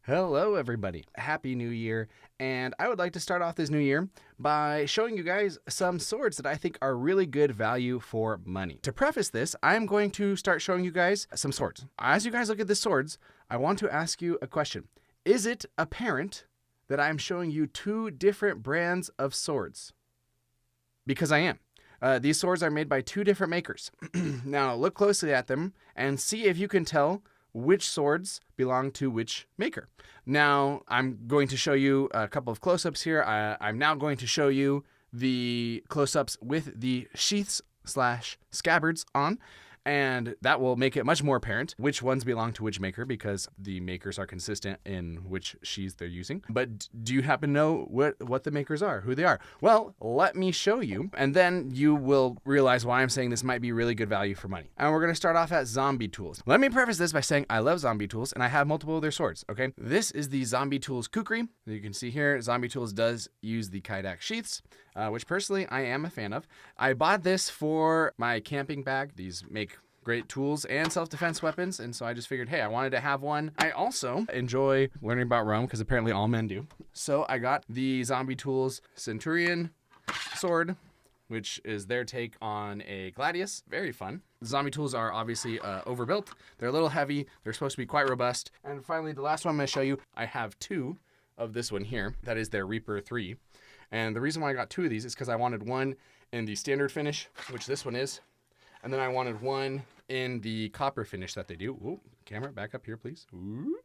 Hello, everybody. Happy New Year. And I would like to start off this new year by showing you guys some swords that I think are really good value for money. To preface this, I'm going to start showing you guys some swords. As you guys look at the swords, I want to ask you a question. Is it apparent that I'm showing you two different brands of swords? Because I am. These swords are made by two different makers. Now, look closely at them and see if you can tell which swords belong to which maker. Now, I'm going to show you a couple of close-ups here. I'm now going to show you the close-ups with the sheaths / scabbards on, and that will make it much more apparent which ones belong to which maker because the makers are consistent in which sheaths they're using. But do you happen to know what the makers are, who they are? Well, let me show you, and then you will realize why I'm saying this might be really good value for money. And we're going to start off at Zombie Tools. Let me preface this by saying I love Zombie Tools, and I have multiple of their swords, okay? This is the Zombie Tools Kukri. You can see here, Zombie Tools does use the Kaidak sheaths, which personally I am a fan of. I bought this for my camping bag. These make great tools and self-defense weapons, and so I just figured, hey, I wanted to have one. I also enjoy learning about Rome, because apparently all men do. So I got the Zombie Tools Centurion sword, which is their take on a gladius. Very fun. Zombie Tools are obviously overbuilt. They're a little heavy. They're supposed to be quite robust. And finally, the last one I'm going to show you, I have two of this one here. That is their Reaper 3. And the reason why I got two of these is because I wanted one in the standard finish, which this one is. And then I wanted one in the copper finish that they do. Ooh, camera, back up here, please. Ooh.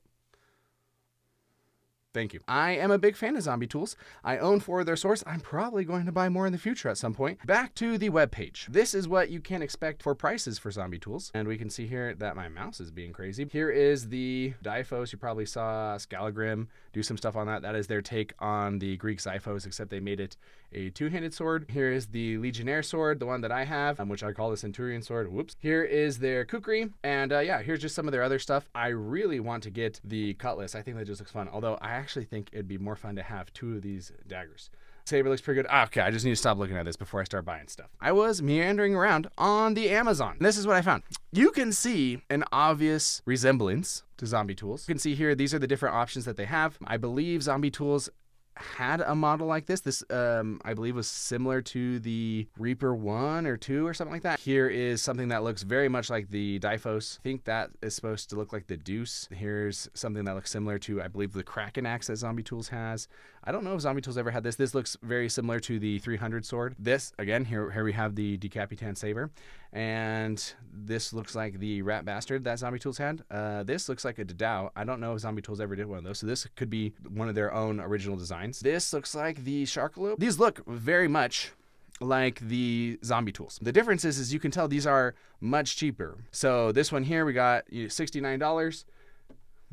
Thank you. I am a big fan of Zombie Tools. I own 4 of their swords. I'm probably going to buy more in the future at some point. Back to the webpage. This is what you can expect for prices for Zombie Tools. And we can see here that my mouse is being crazy. Here is the Diphos. You probably saw Scalagrim do some stuff on that. That is their take on the Greek Xiphos, except they made it a two-handed sword. Here is the Legionnaire sword, the one that I have, which I call the Centurion sword. Whoops. Here is their Kukri. And yeah, here's just some of their other stuff. I really want to get the Cutlass. I think that just looks fun. Although I actually think it'd be more fun to have 2 of these daggers. Saber looks pretty good. Okay, I just need to stop looking at this before I start buying stuff. I was meandering around on the Amazon. This is what I found. You can see an obvious resemblance to Zombie Tools. You can see here, these are the different options that they have. I believe Zombie Tools had a model like this. This, I believe, was similar to the Reaper 1 or 2 or something like that. Here is something that looks very much like the Diphos. I think that is supposed to look like the Deuce. Here's something that looks similar to, I believe, the Kraken axe that Zombie Tools has. I don't know if Zombie Tools ever had this. This looks very similar to the 300 sword. This, again, here we have the Decapitan Saber. And this looks like the Rat Bastard that Zombie Tools had. This looks like a Dedao. I don't know if Zombie Tools ever did one of those, so this could be one of their own original designs. This looks like the Sharkalope. These look very much like the Zombie Tools. The difference is you can tell these are much cheaper. So this one here, we got $69.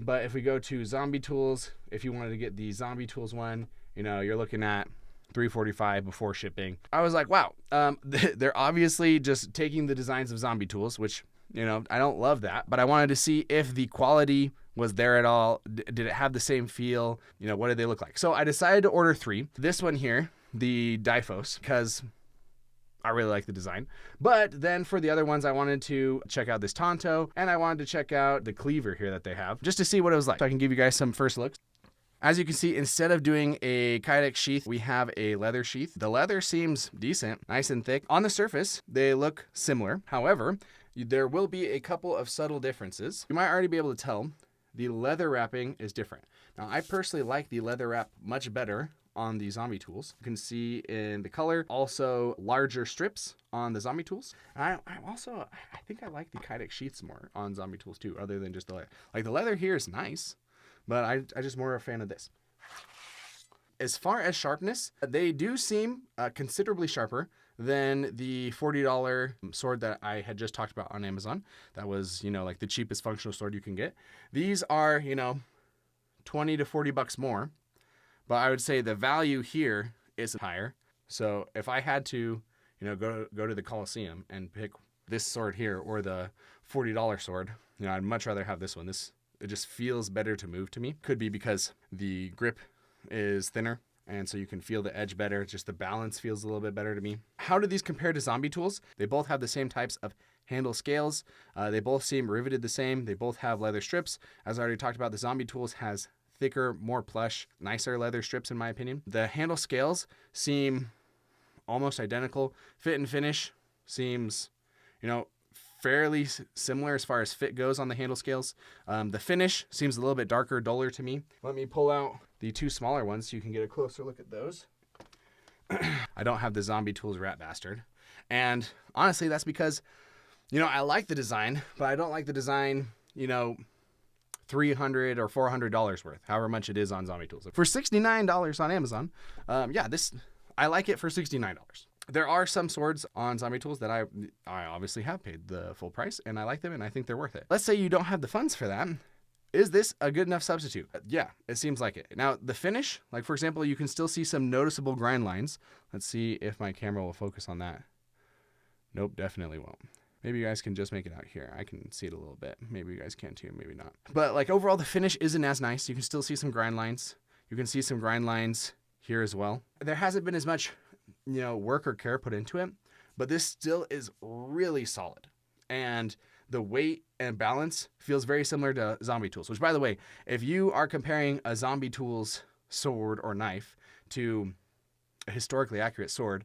But if we go to Zombie Tools, if you wanted to get the Zombie Tools one, you're looking at $345 before shipping. I was like, wow, they're obviously just taking the designs of Zombie Tools, which, I don't love that, but I wanted to see if the quality was there at all. Did it have the same feel? What did they look like? So I decided to order 3. This one here, the Diphos, because I really like the design. But then for the other ones, I wanted to check out this Tonto, and I wanted to check out the Cleaver here that they have, just to see what it was like. So I can give you guys some first looks. As you can see, instead of doing a Kydex sheath, we have a leather sheath. The leather seems decent, nice and thick. On the surface, they look similar. However, there will be a couple of subtle differences. You might already be able to tell the leather wrapping is different. Now, I personally like the leather wrap much better on the Zombie Tools. You can see in the color, also larger strips on the Zombie Tools. I think I like the Kydex sheaths more on Zombie Tools too, other than just the leather. Like the leather here is nice, but I just more a fan of this. As far as sharpness, they do seem considerably sharper than the $40 sword that I had just talked about on Amazon. That was, like the cheapest functional sword you can get. These are, $20 to $40 more, but I would say the value here is higher. So if I had to, go to the Coliseum and pick this sword here or the $40 sword, I'd much rather have this one. It just feels better to move to me. Could be because the grip is thinner, and so you can feel the edge better. Just the balance feels a little bit better to me. How do these compare to Zombie Tools? They both have the same types of handle scales. They both seem riveted the same. They both have leather strips. As I already talked about, the Zombie Tools has thicker, more plush, nicer leather strips in my opinion. The handle scales seem almost identical. Fit and finish seems, fairly similar as far as fit goes on the handle scales. The finish seems a little bit darker, duller to me. Let me pull out the two smaller ones so you can get a closer look at those. I don't have the Zombie Tools Rat Bastard. And honestly, that's because, I like the design, but I don't like the design, $300 or $400 worth, however much it is on Zombie Tools. For $69 on Amazon, I like it for $69. There are some swords on Zombie Tools that I obviously have paid the full price, and I like them, and I think they're worth it. Let's say you don't have the funds for that. Is this a good enough substitute? Yeah, it seems like it. Now, the finish, like for example, you can still see some noticeable grind lines. Let's see if my camera will focus on that. Nope, definitely won't. Maybe you guys can just make it out here. I can see it a little bit. Maybe you guys can too, maybe not. But like overall, the finish isn't as nice. You can still see some grind lines. You can see some grind lines here as well. There hasn't been as much, work or care put into it, but this still is really solid. And the weight and balance feels very similar to Zombie Tools, which by the way, if you are comparing a Zombie Tools sword or knife to a historically accurate sword,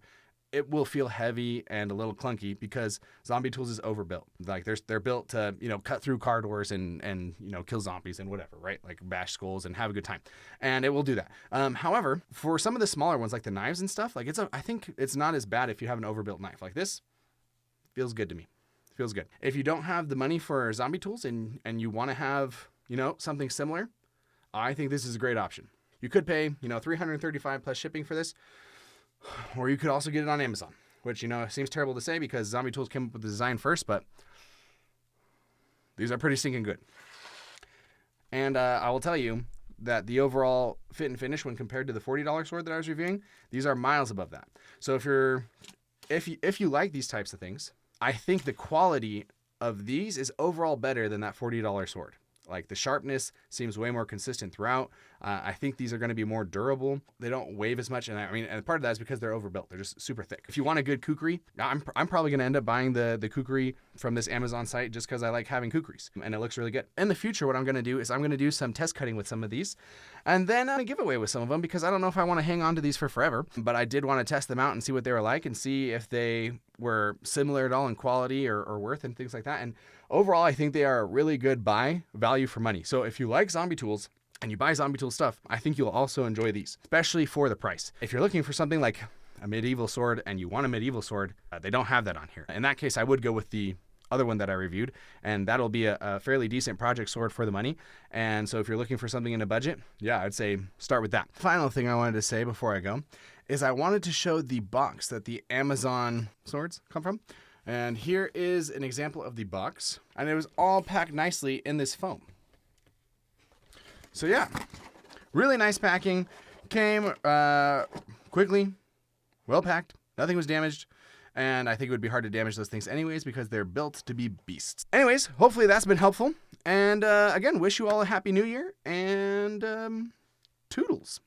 it will feel heavy and a little clunky because Zombie Tools is overbuilt. Like they're built to, cut through car doors and kill zombies and whatever, right? Like bash skulls and have a good time. And it will do that. However, for some of the smaller ones, like the knives and stuff, like I think it's not as bad if you have an overbuilt knife. Like this feels good to me. Feels good. If you don't have the money for Zombie Tools and you want to have, something similar, I think this is a great option. You could pay, $335 plus shipping for this, or you could also get it on Amazon, which, seems terrible to say because Zombie Tools came up with the design first, but these are pretty stinking good. And I will tell you that the overall fit and finish when compared to the $40 sword that I was reviewing, these are miles above that. So if you like these types of things, I think the quality of these is overall better than that $40 sword. Like the sharpness seems way more consistent throughout. I think these are going to be more durable. They don't wave as much. And part of that is because they're overbuilt. They're just super thick. If you want a good kukri, I'm probably going to end up buying the kukri from this Amazon site just because I like having kukris and it looks really good. In the future, what I'm going to do is I'm going to do some test cutting with some of these and then a giveaway with some of them because I don't know if I want to hang on to these for forever, but I did want to test them out and see what they were like and see if they were similar at all in quality or worth and things like that. And overall, I think they are a really good buy, value for money. So if you like Zombie Tools and you buy Zombie Tools stuff, I think you'll also enjoy these, especially for the price. If you're looking for something like a medieval sword and you want a medieval sword, they don't have that on here. In that case, I would go with the other one that I reviewed, and that'll be a fairly decent project sword for the money. And so if you're looking for something in a budget, yeah, I'd say start with that. Final thing I wanted to say before I go is I wanted to show the box that the Amazon swords come from. And here is an example of the box, and it was all packed nicely in this foam. So yeah, really nice packing. Came quickly, well packed, nothing was damaged, and I think it would be hard to damage those things anyways because they're built to be beasts. Anyways, hopefully that's been helpful, and again, wish you all a happy new year, and toodles.